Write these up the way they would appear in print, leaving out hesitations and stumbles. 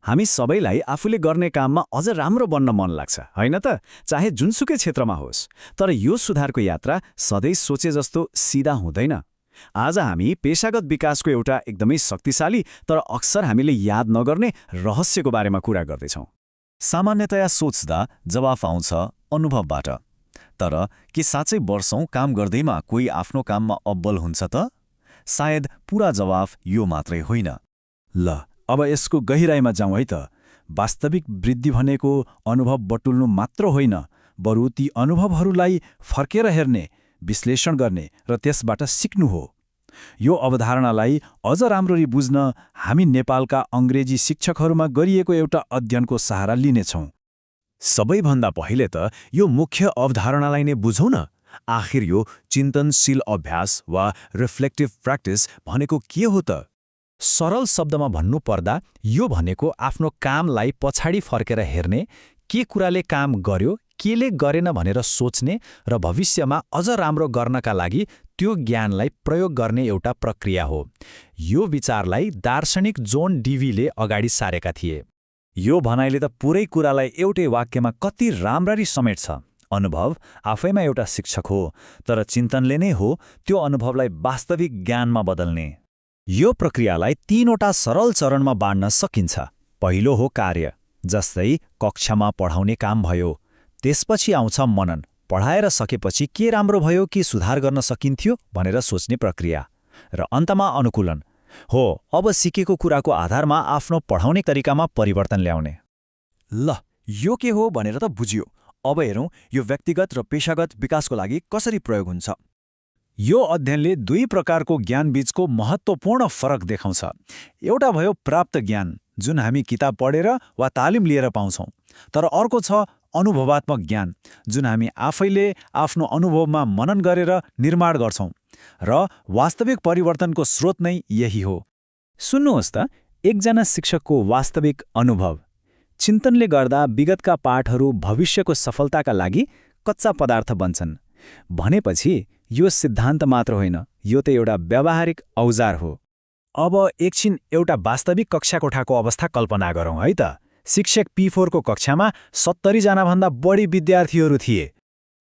हामी सबैलाई आफूले गर्ने काममा अझ राम्रो बन्न मन लाग्छ, होइन त? चाहे जुनसुकै क्षेत्रमा होस्। तर यो सुधारको यात्रा सधैँ सोचे जस्तो सिधा हुँदैन। आज हामी पेशागत विकासको एउटा एकदमै शक्तिशाली तर अक्सर हामीले याद नगर्ने रहस्यको बारेमा कुरा गर्दैछौँ। सामान्यतया सोच्दा जवाफ आउँछ अनुभवबाट। तर के साँच्चै वर्षौं काम गर्दैमा कोही आफ्नो काममा अब्बल हुन्छ त? सायद पूरा जवाफ यो मात्रै होइन। ल, अब यसको गहिराइमा जाउँ है त। वास्तविक वृद्धि भनेको अनुभव बटुल्नु मात्र होइन, बरु ती अनुभवहरूलाई फर्केर हेर्ने, विश्लेषण गर्ने र त्यसबाट सिक्नु हो। यो अवधारणालाई अझ राम्ररी बुझ्न हामी नेपालका अङ्ग्रेजी शिक्षकहरूमा गरिएको एउटा अध्ययनको सहारा लिनेछौँ। सबैभन्दा पहिले त यो मुख्य अवधारणालाई नै बुझौँ न। आखिर यो चिन्तनशील अभ्यास वा रिफ्लेक्टिभ प्र्याक्टिस भनेको के हो त? सरल शब्दमा भन्नुपर्दा यो भनेको आफ्नो कामलाई पछाडि फर्केर हेर्ने, के कुराले काम गर्यो, केले गरेन भनेर सोच्ने र भविष्यमा अझ राम्रो गर्नका लागि त्यो ज्ञानलाई प्रयोग गर्ने एउटा प्रक्रिया हो। यो विचारलाई दार्शनिक जोन डिवीले अगाडि सारेका थिए। यो भनाइले त पुरै कुरालाई एउटै वाक्यमा कति राम्ररी समेट्छ। अनुभव आफैमा एउटा शिक्षक हो, तर चिन्तनले नै हो त्यो अनुभवलाई वास्तविक ज्ञानमा बदल्ने। यो प्रक्रियालाई 3वटा सरल चरणमा बाँड्न सकिन्छ। पहिलो हो कार्य, जस्तै कक्षामा पढाउने काम भयो। त्यसपछि आउँछ मनन, पढाएर सकेपछि के राम्रो भयो कि सुधार गर्न सकिन्थ्यो भनेर सोच्ने प्रक्रिया। र अन्तमा अनुकूलन हो, अब सिकेको कुराको आधारमा आफ्नो पढाउने तरिकामा परिवर्तन ल्याउने। ल, यो के हो भनेर त बुझियो। अब हेरौँ यो व्यक्तिगत र पेशागत विकासको लागि कसरी प्रयोग हुन्छ। यो अध्ययनले 2 प्रकारको ज्ञानबीचको महत्त्वपूर्ण फरक देखाउँछ। एउटा भयो प्राप्त ज्ञान, जुन हामी किताब पढेर वा तालिम लिएर पाउँछौँ। तर अर्को छ अनुभवात्मक ज्ञान, जुन हामी आफैले आफ्नो अनुभवमा मनन गरेर निर्माण गर्छौँ। र वास्तविक परिवर्तनको स्रोत नै यही हो। सुन्नुहोस् त, एकजना शिक्षकको वास्तविक अनुभव। चिन्तनले गर्दा विगतका पाठहरू भविष्यको सफलताका लागि कच्चा पदार्थ बन्छन्। भनेपछि यो सिद्धान्त मात्र होइन, यो त एउटा व्यावहारिक औजार हो। अब एकछिन एउटा वास्तविक कक्षा कोठाको अवस्था कल्पना गरौँ है त। शिक्षक P4 को कक्षामा 70 जनाभन्दा बढी विद्यार्थीहरू थिए।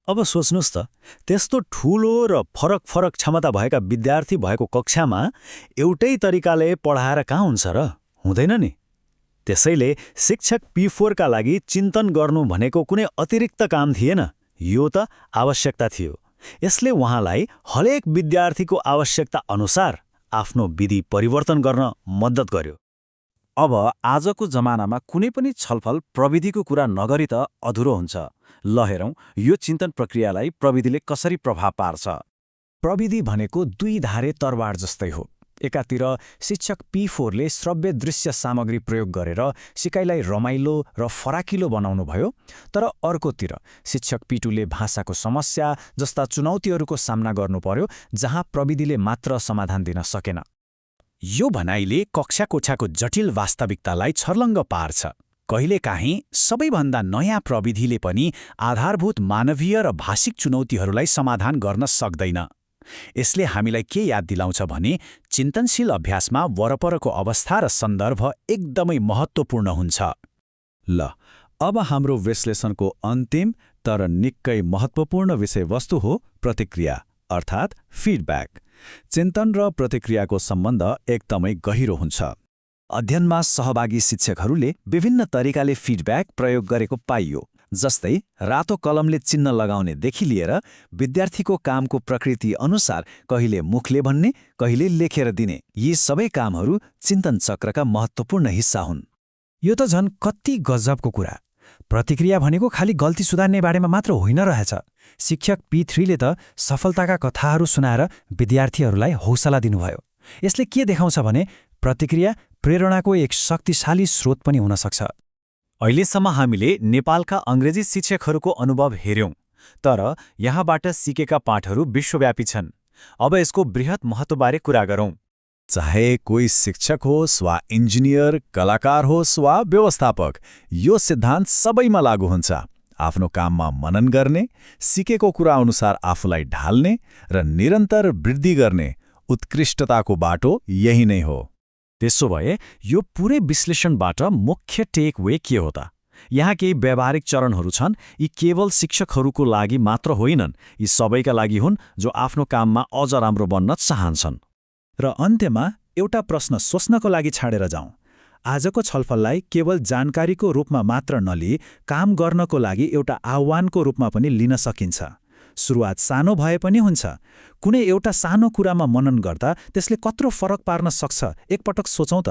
अब सोच्नुहोस् त, त्यस्तो ठूलो र फरक क्षमता भएका विद्यार्थी भएको कक्षामा एउटै तरिकाले पढाएर कहाँ हुन्छ र? हुँदैन नि। त्यसैले शिक्षक P4 का लागि चिन्तन गर्नु भनेको कुनै अतिरिक्त काम थिएन, यो त आवश्यकता थियो। यसले उहाँलाई हरेक विद्यार्थीको आवश्यकता अनुसार आफ्नो विधि परिवर्तन गर्न मद्दत गर्यो। अब आजको जमानामा कुनै पनि छलफल प्रविधिको कुरा नगरी त अधुरो हुन्छ। ल हेरौँ यो चिन्तन प्रक्रियालाई प्रविधिले कसरी प्रभाव पार्छ। प्रविधि भनेको 2 धारे तरवार जस्तै हो। एकातिर शिक्षक P4 ले श्रव्य दृश्य सामग्री प्रयोग गरेर सिकाइलाई रमाइलो र फराकिलो बनाउनु भयो। तर अर्कोतिर शिक्षक P2 ले भाषाको समस्या जस्ता चुनौतीहरूको सामना गर्नु पर्यो, जहाँ प्रविधिले मात्र समाधान दिन सकेन। यो भनाइले कक्षा कोठाको जटिल वास्तविकतालाई छर्लङ्ग पार्छ। कहिलेकाहीँ सबैभन्दा नयाँ प्रविधिले पनि आधारभूत मानवीय र भाषिक चुनौतीहरूलाई समाधान गर्न सक्दैन। यसले हामीलाई के याद दिलाउँछ भने चिन्तनशील अभ्यासमा वरपरको अवस्था र सन्दर्भ एकदमै महत्त्वपूर्ण हुन्छ। ल, अब हाम्रो विश्लेषणको अन्तिम तर निकै महत्त्वपूर्ण विषयवस्तु हो प्रतिक्रिया, अर्थात् फिडब्याक। चिन्तन र प्रतिक्रियाको सम्बन्ध एकदमै गहिरो हुन्छ। अध्ययनमा सहभागी शिक्षकहरूले विभिन्न तरिकाले फिडब्याक प्रयोग गरेको पाइयो। जस्तै रातो कलमले चिन्ह लगाउनेदेखि लिएर विद्यार्थीको कामको प्रकृति अनुसार कहिले मुखले भन्ने, कहिले लेखेर दिने, यी सबै कामहरू चिन्तन चक्रका महत्त्वपूर्ण हिस्सा हुन्। यो त झन् कति गजबको कुरा। प्रतिक्रिया भनेको खालि गल्ती सुधार्ने बारेमा मात्र होइन रहेछ। शिक्षक P3 ले त सफलताका कथाहरू सुनाएर विद्यार्थीहरूलाई हौसला दिनुभयो। यसले के देखाउँछ भने प्रतिक्रिया प्रेरणाको एक शक्तिशाली स्रोत पनि हुन सक्छ। अहिलेसम्म हामीले नेपालका अङ्ग्रेजी शिक्षकहरूको अनुभव हेर्यौं, तर यहाँबाट सिकेका पाठहरू विश्वव्यापी छन्। अब यसको बृहत महत्त्वबारे कुरा गरौँ। चाहे कोही शिक्षक होस् वा इन्जिनियर, कलाकार होस् वा व्यवस्थापक, यो सिद्धान्त सबैमा लागू हुन्छ। आफ्नो काममा मनन गर्ने, सिकेको कुरा अनुसार आफूलाई ढाल्ने र निरन्तर वृद्धि गर्ने उत्कृष्टताको बाटो यही नै हो। त्यसो भए यो पुरै विश्लेषणबाट मुख्य टेक वे के हो त? यहाँ केही व्यावहारिक चरणहरू छन्। यी केवल शिक्षकहरूको लागि मात्र होइनन्, यी सबैका लागि हुन् जो आफ्नो काममा अझ राम्रो बन्न चाहन्छन्। र अन्त्यमा एउटा प्रश्न सोच्नको लागि छाडेर जाउँ। आजको छलफललाई केवल जानकारीको रूपमा मात्र नलिई काम गर्नको लागि एउटा आह्वानको रूपमा पनि लिन सकिन्छ। सुरुवात सानो भए पनि हुन्छ। कुनै एउटा सानो कुरामा मनन गर्दा त्यसले कत्रो फरक पार्न सक्छ एकपटक सोचौँ त।